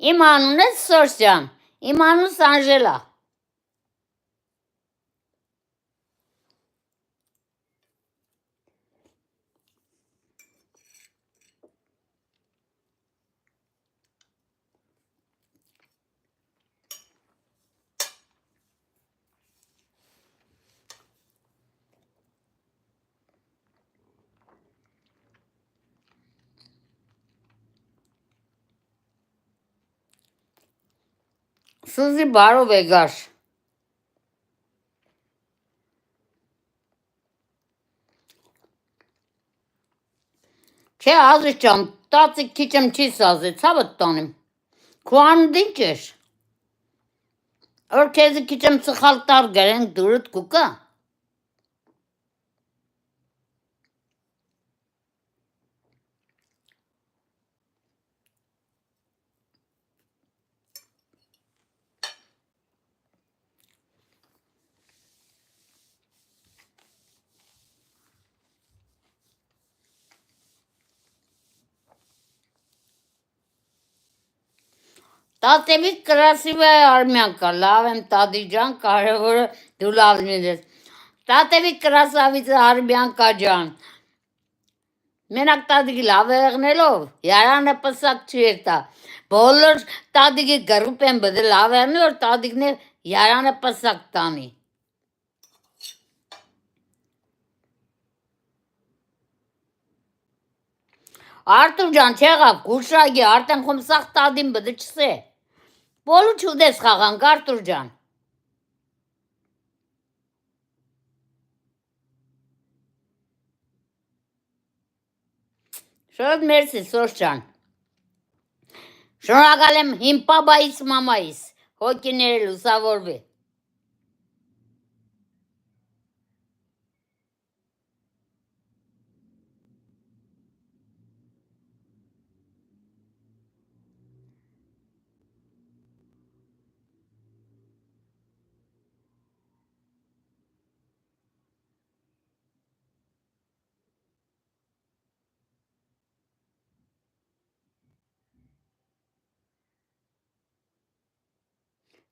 Իմ անունը Սորս ջան, իմ անունս Անժելա։ Սուզի բարով է գար։ Չէ, Ազիզ ջան, տածիկ քիչեմ չի սազե, ցավդ տանեմ։ Քո անունդ ինչ էր։ Որ քեզ քիչեմ սխալ տար գրեն դուրդ կուկա։ Տատևի красивая армянка, լավ եմ տադի ջան, կարևորը դու լավ լինես։ Տատևի красавица արմյանկա ջան։ Մենակ տադիգի լավ է եղնելով, յարանը պսակ չի եկտա։ Բոլոր տադիգի գրուպ են բդը լավ եղնի, որ տադիգն է յարանը պսակ տանի։ Արտուր ջան, չեղավ, գուշագի, արտեն խում սաղ տադին բդը չսե։ Բոլու չուդես խաղանք, Արտուր ջան։ Շատ մերսի, Սորս ջան։ Շնորհակալ եմ իմ պապայիս, մամայիս, հոգիները լուսավորվի։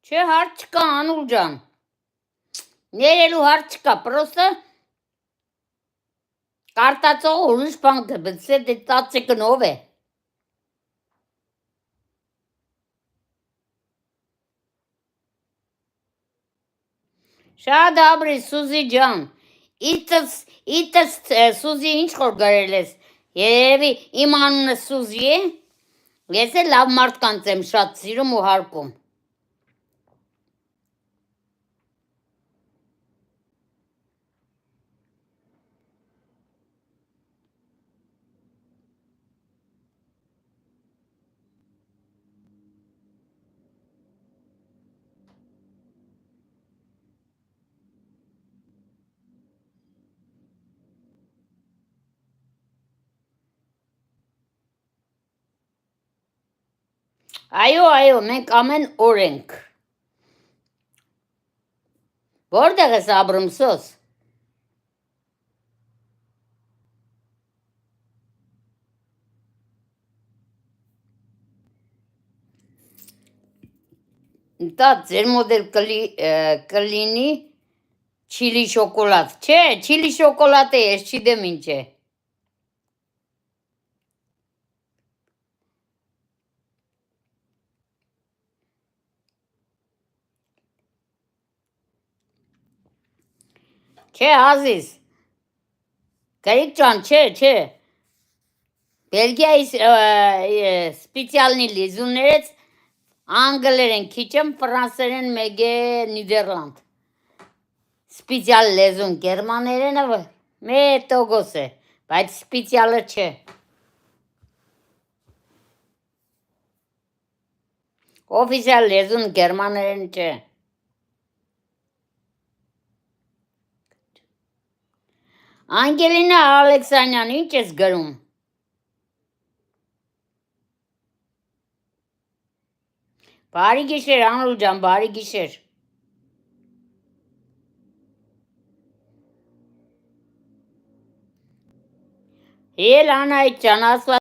Չէ, հարց չկա, Անուր ջան։ Ներելու հարց չկա, պրոստը կարտացող ուրիշ բան դբծե դե տածիկն ով է։ Շատ աբրի, Սուզի ջան։ Իտս Սուզի ինչ խոր գրել ես։ Երևի իմ անունը Սուզի է։ Ես է լավ մարդկանց եմ շատ սիրում ու հարգում։ Այո, մենք ամեն օր ենք։ Որտեղ ես ապրում, Սոս։ Դա ձեր մոդել կլինի չիլի շոկոլադ։ Չէ, չիլի շոկոլադ է, ես չիդեմ ինչ է։ Չէ, Ազիզ։ Գրիկ ջան, չէ։ Բելգիայի սպիցիալնի լիզուներից անգլերեն քիչեմ, ֆրանսերեն մեկ է Նիդերլանդ։ Սպիցիալ լեզուն գերմաներենը մե տոգոս է, բայց սպիցիալը չէ։ Օֆիսիալ լեզուն գերմաներեն չէ։ Անգելինա Ալեքսանյան, ինչ ես գրում։ Բարի գիշեր, Անուր ջան, բարի գիշեր։ Էլ Անայդ ջան, ասված